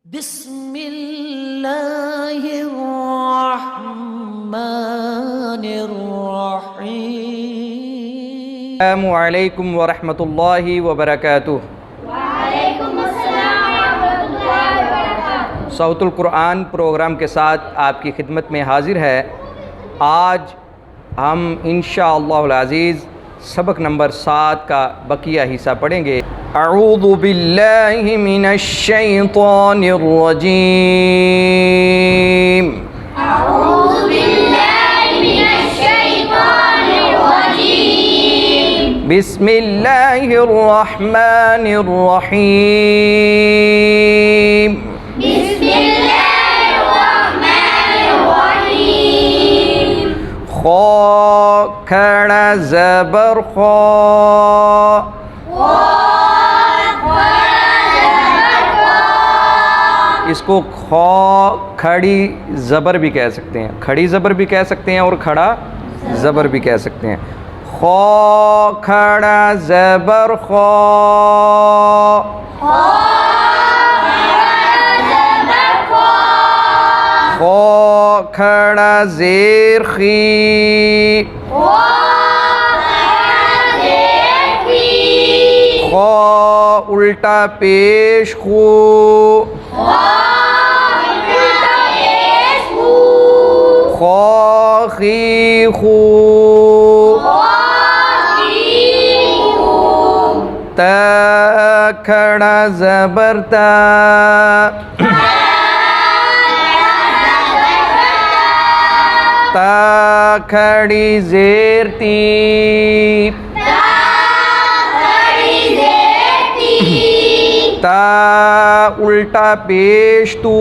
बिस्मिल्लाहिर्रहमानिर्रहीम। अस्सलामुअलैकुम वरहमतुल्लाहि वबरकातुह। सौतुल कुरान प्रोग्राम के साथ आपकी खिदमत में हाजिर है। आज हम इंशाअल्लाहुल अज़ीज़ सबक नंबर 7 का बकिया हिस्सा पढ़ेंगे। अऊज़ु बिल्लाहि मिनश शैतानिर रजीम। बिस्मिल्लाहिर रहमानिर रहीम। खा खड़ा ज़बर खा, इसको खा खड़ी ज़बर भी कह सकते हैं, खड़ी ज़बर भी कह सकते हैं और खड़ा ज़बर भी कह सकते हैं। खा खड़ा ज़बर खा, खा खड़ा ज़ेर खी, खा उल्टा पेश खू, खा खी खू, ता खड़ा ज़बर ता, ता खड़ी ज़ेर ती, ता उल्टा पेश तू,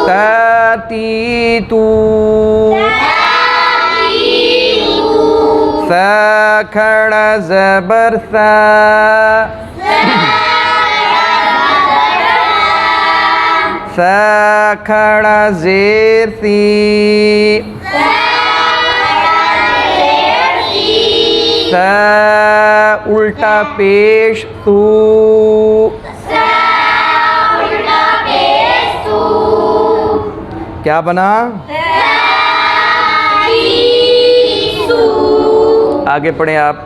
ता ती तू, सा खड़ा ज़बर सा, सा खड़ा ज़ेर सी, सा उल्टा पेश तू, क्या बना? आगे पढ़ें आप।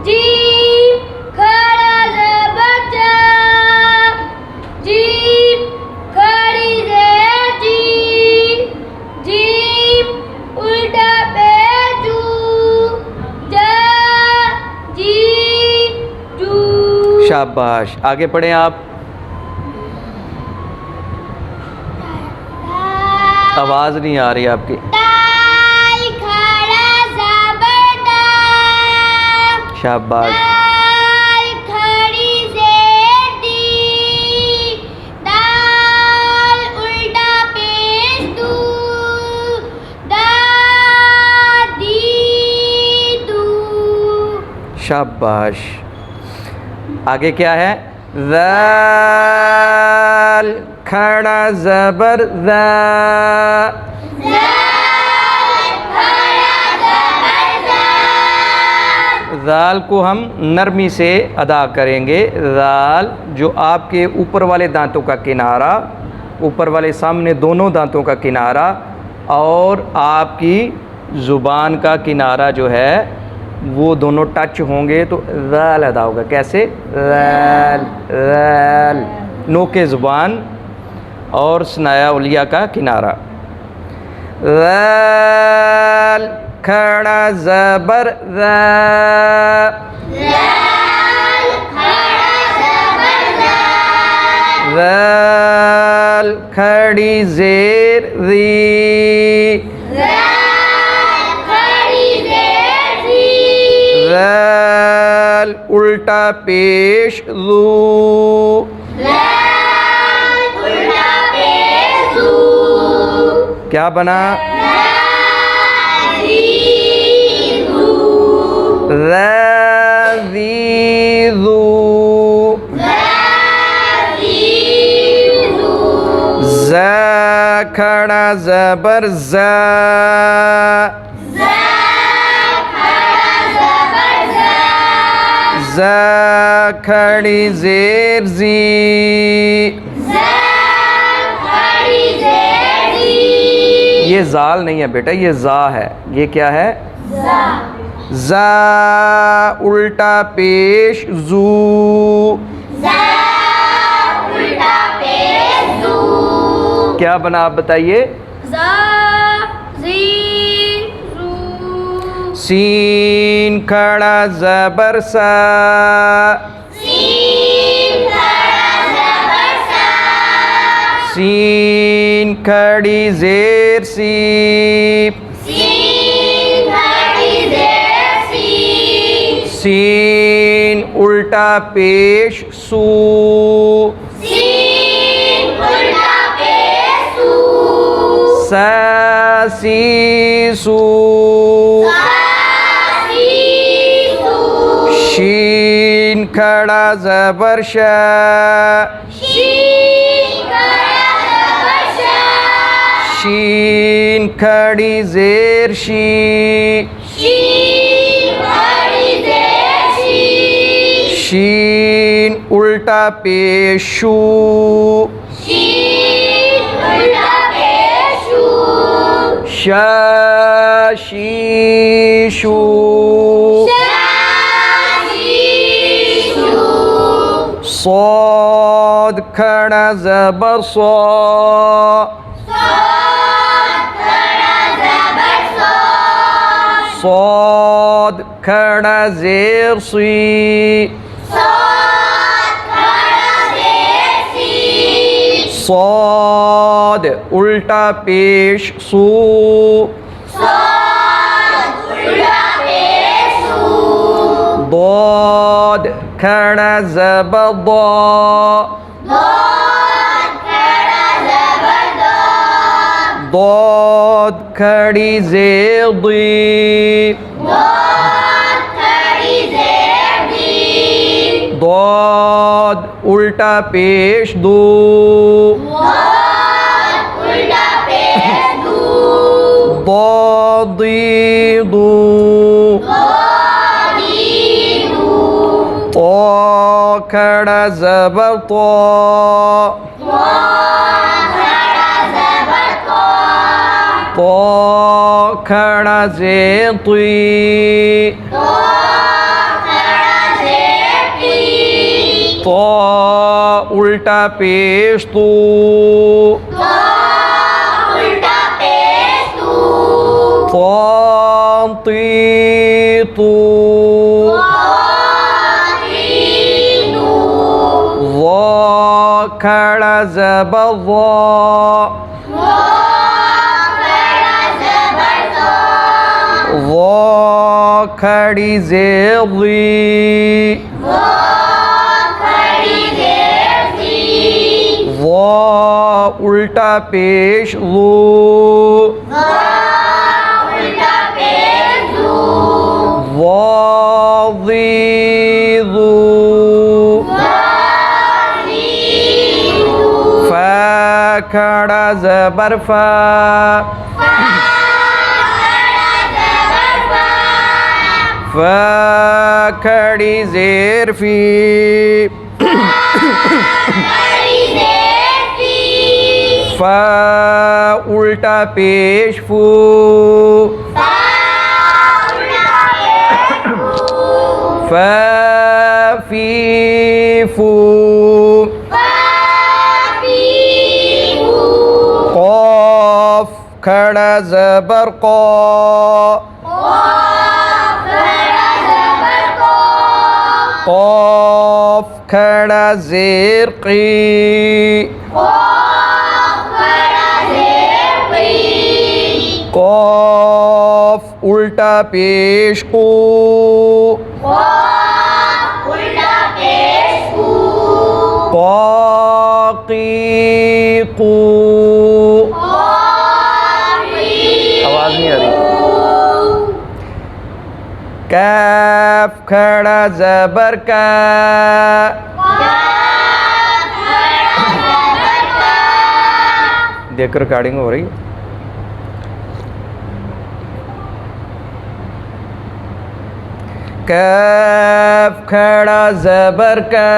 जीम खड़ा ज़बर जा, जीम खड़ी ज़ेर जी, जीम उल्टा पेजू, जा जी जू। शाबाश। आगे पढ़ें आप। आवाज़ नहीं आ रही आपकी। दाल खड़ा ज़बर दा, शाबाश। दाल खड़ी ज़ेर दी, दाल उल्टा पेश दू, दा दी दू। शाबाश। आगे क्या है? ज़ाल खड़ा ज़बर ज़ा, ज़ाल को हम नरमी से अदा करेंगे। ज़ाल जो आपके ऊपर वाले दांतों का किनारा, ऊपर वाले सामने दोनों दांतों का किनारा और आपकी ज़ुबान का किनारा जो है वो दोनों टच होंगे तो ज़ाल अदा होगा। कैसे? ज़ाल ज़ाल, नोके ज़ुबान और स्नाया उलिया का किनारा। ज़ाल खड़ा ज़बर ज़ा, ज़ाल खड़ी ज़ेर ज़ी, ज़ाल उल्टा पेश ज़ू, क्या बना? ज़ीज़ू, ज़ा खड़ा ज़बर ज़ा, ज़ा खड़ी ज़ेर ज़ी। ये ज़ाल नहीं है बेटा, ये ज़ा है। ये क्या है? ज़ा उल्टा पेश ज़ू। क्या बना आप बताइए? सीन खड़ा ज़बर सा। सीन खड़ी ज़ेर सी। सीन उल्टा पेश सू। सा सी सू। शीन खड़ा ज़बर शा। शीन खड़ी ज़ेर शी। शीन उल्टा पेश शू। शा शी शू। صاد खड़ा ज़बर सौ। صاد खड़ा ज़ेर सी। صاد उल्टा पेश सू। ضاد खड़ा ज़बर ضا। ضاد खड़ी ज़ेर दी। ضاد उल्टा पेश दू। ضادي दू। طا खड़ा ज़बर طا। طا खड़ा ज़ेर ती। طا उल्टा पेश तू। طا ती तू। ظا खड़ा ज़बर ظा। ظا खड़ी ज़ेर ज़ी। ظा उल्टा पेश ज़ू। ज़ी ज़ू। फ़ा खड़ा ज़बर फ़ा। फ़ा खड़ी ज़ेर फ़ी। फ़ा उल्टा पेश फू। फ़ा फ़ी फू। क़ाफ़ खड़ा ज़बर क़ा। क़ाफ़ खड़ा ज़ेर क़ी। क़ाफ़ उल्टा पेश क़ू। क़ाक़ी क़ू। आवाज़ नहीं आ रही। काफ खड़ा ज़बर का। देख रिकॉर्डिंग हो रही। कफ खड़ा ज़बर का,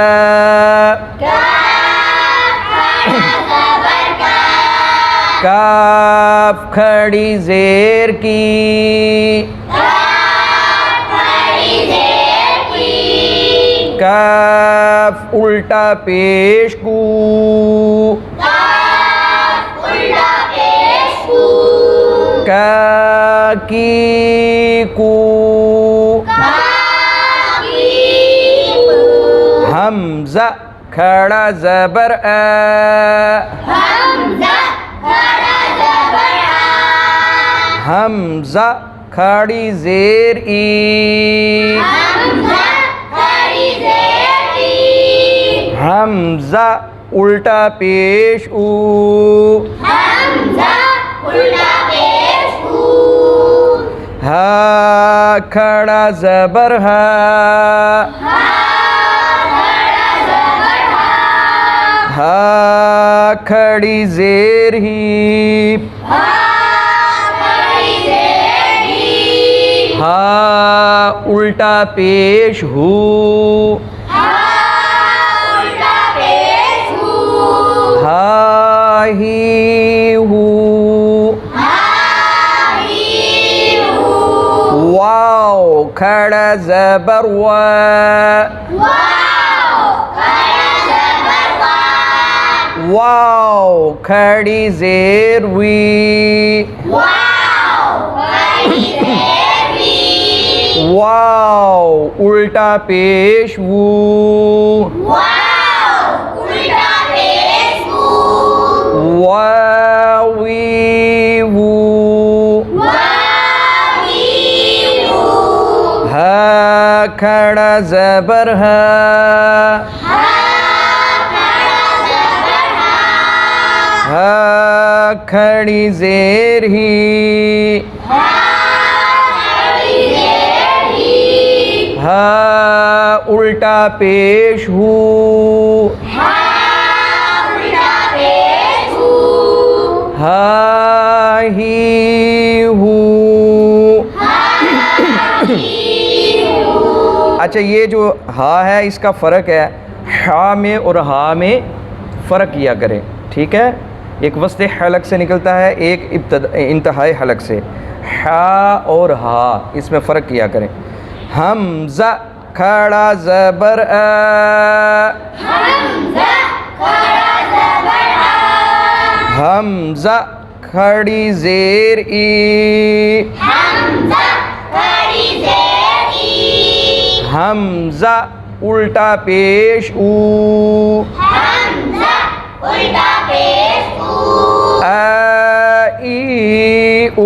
काफ खड़ी ज़ेर की, काफ उल्टा पेश कू, का की कू, हमज़ा खड़ा ज़बर अ, हमज़ा खड़ी ज़ेर ई, हमज़ा उल्टा पेश ऊ, हा खड़ा ज़बर हा, हा खड़ी ज़ेर ही, हा उल्टा पेश हू, हा ही हू, वाव खड़ा ज़बर वा, वाव खड़ी ज़ेर वी, वाव उल्टा पेश वू, वावी वू, हा खड़ा ज़बर हा, हा खड़ी ज़ेर ही, हा उल्टा पेश हू, हा ही हू। अच्छा, ये जो हा है इसका फ़र्क है, हा में और हा में फ़र्क किया करें, ठीक है। एक वस्ते हलक से निकलता है, एक इंतहाई हलक से। हा और हा इसमें फ़र्क किया करें। हमज़ा खड़ा ज़बर अ, हमज़ा खड़ी ज़ेर ई, हमज़ा उल्टा पेश ऊ, आ ई ऊ।